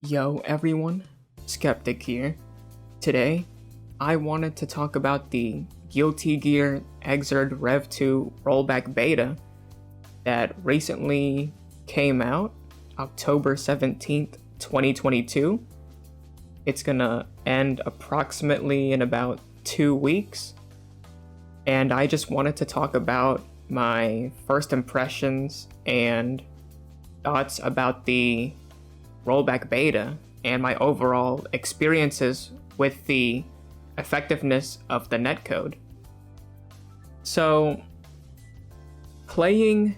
Yo everyone, Skeptic here. Today, I wanted to talk about the Guilty Gear Xrd Rev2 Rollback beta that recently came out October 17th, 2022. It's gonna end approximately in about 2 weeks, and I just wanted to talk about my first impressions and thoughts about the rollback beta and my overall experiences with the effectiveness of the netcode. So, playing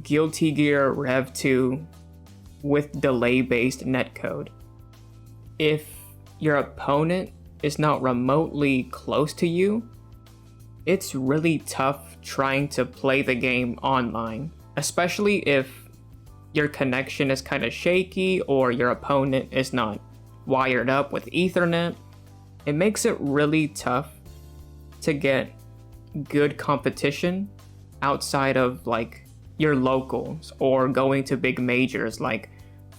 Guilty Gear Rev2 with delay-based netcode, if your opponent is not remotely close to you, it's really tough trying to play the game online, especially if your connection is kind of shaky or your opponent is not wired up with Ethernet. It makes it really tough to get good competition outside of like your locals or going to big majors like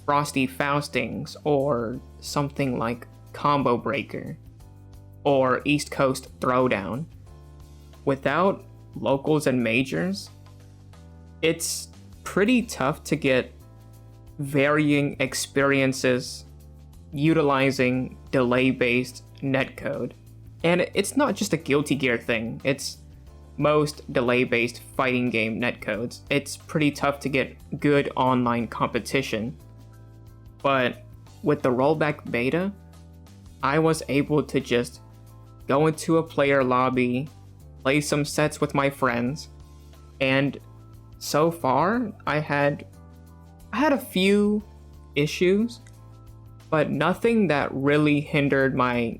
Frosty Faustings or something like Combo Breaker or East Coast Throwdown. Without locals and majors, it's pretty tough to get varying experiences utilizing delay-based netcode. And it's not just a Guilty Gear thing, it's most delay-based fighting game netcodes. It's pretty tough to get good online competition. But with the rollback beta, I was able to just go into a player lobby, play some sets with my friends, and so far, I had a few issues, but nothing that really hindered my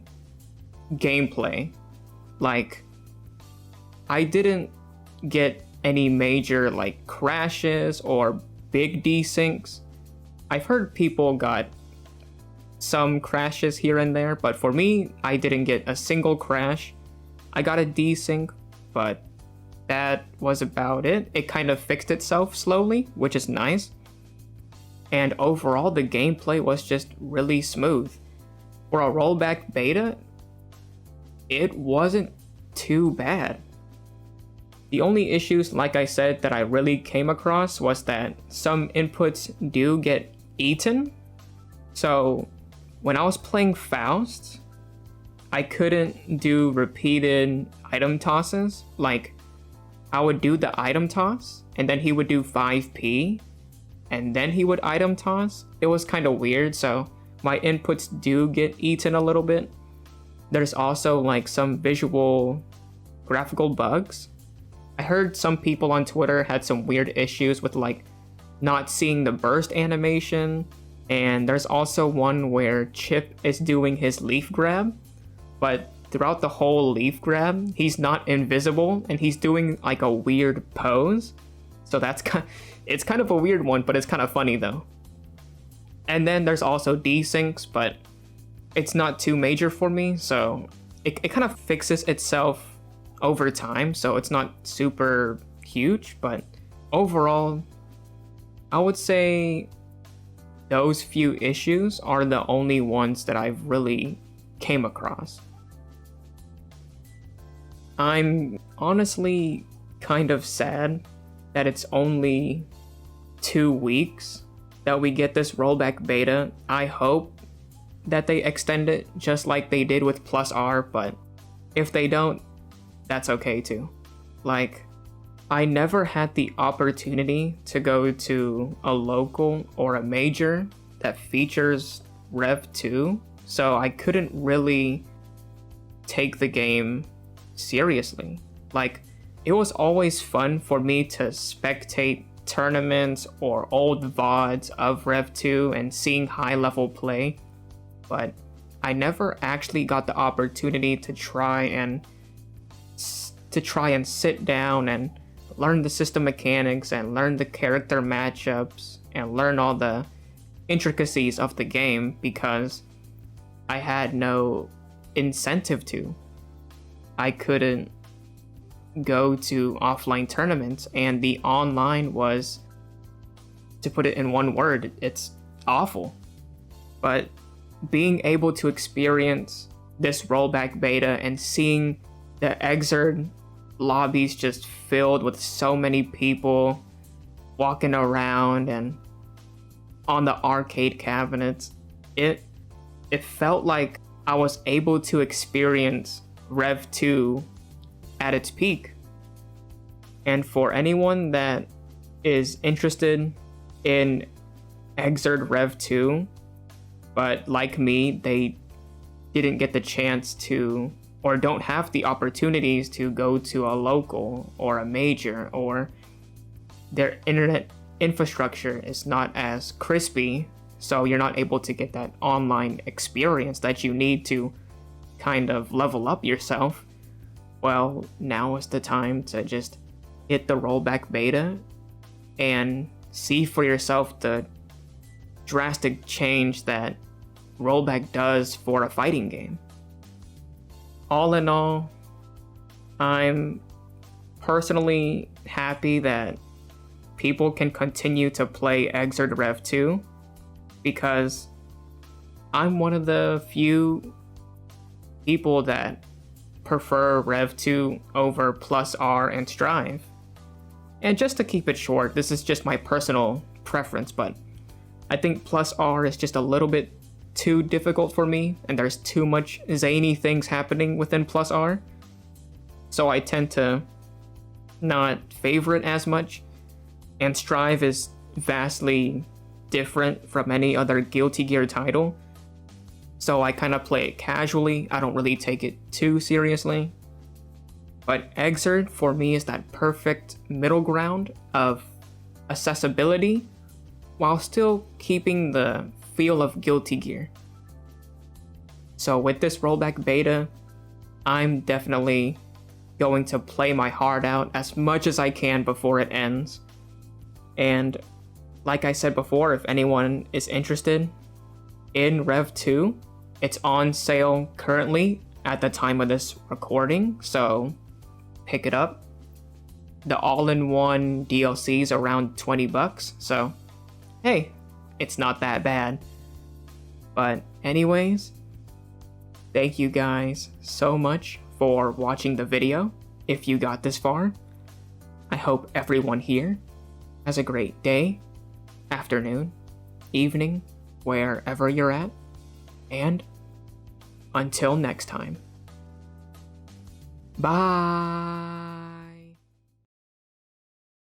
gameplay. Like, I didn't get any major like crashes or big desyncs. I've heard people got some crashes here and there, but for me, I didn't get a single crash. I got a desync, but that was about it. It kind of fixed itself slowly, which is nice. And overall, the gameplay was just really smooth. For a rollback beta, it wasn't too bad. The only issues, like I said, that I really came across was that some inputs do get eaten. So when I was playing Faust, I couldn't do repeated item tosses. Like, I would do the item toss, and then he would do 5p, and then he would item toss. It was kind of weird, so my inputs do get eaten a little bit. There's also like some visual graphical bugs. I heard some people on Twitter had some weird issues with like not seeing the burst animation, and there's also one where Chip is doing his leaf grab, but throughout the whole leaf grab, he's not invisible and he's doing like a weird pose. So it's kind of a weird one, but it's kind of funny though. And then there's also desyncs, but it's not too major for me, so it kind of fixes itself over time, so it's not super huge, but overall, I would say those few issues are the only ones that I've really came across. I'm honestly kind of sad that it's only 2 weeks that we get this rollback beta. I hope that they extend it just like they did with Plus R, but if they don't, that's okay too. Like, I never had the opportunity to go to a local or a major that features Rev2, so I couldn't really take the game seriously. Like, it was always fun for me to spectate tournaments or old VODs of Rev2 and seeing high level play, but I never actually got the opportunity to try and sit down and learn the system mechanics and learn the character matchups and learn all the intricacies of the game because I had no incentive to. I couldn't go to offline tournaments, and the online was, to put it in one word, it's awful. But being able to experience this rollback beta and seeing the Xrd lobbies just filled with so many people walking around and on the arcade cabinets, it felt like I was able to experience Rev 2 at its peak. And for anyone that is interested in Xrd Rev 2, but like me, they didn't get the chance to, or don't have the opportunities to go to a local or a major, or their internet infrastructure is not as crispy, so you're not able to get that online experience that you need to kind of level up yourself. Well, now is the time to just hit the rollback beta and see for yourself the drastic change that rollback does for a fighting game. All in all, I'm personally happy that people can continue to play Xrd Rev 2 because I'm one of the few people that prefer Rev 2 over Plus R and Strive. And just to keep it short, this is just my personal preference, but I think Plus R is just a little bit too difficult for me, and there's too much zany things happening within Plus R. So I tend to not favor it as much. And Strive is vastly different from any other Guilty Gear title. So I kind of play it casually. I don't really take it too seriously. But Xrd for me is that perfect middle ground of accessibility while still keeping the feel of Guilty Gear. So with this rollback beta, I'm definitely going to play my heart out as much as I can before it ends. And like I said before, if anyone is interested in Rev 2, it's on sale currently at the time of this recording, so pick it up. The all-in-one DLC is around $20, so hey, it's not that bad. But anyways, thank you guys so much for watching the video. If you got this far, I hope everyone here has a great day, afternoon, evening, wherever you're at, and until next time, bye!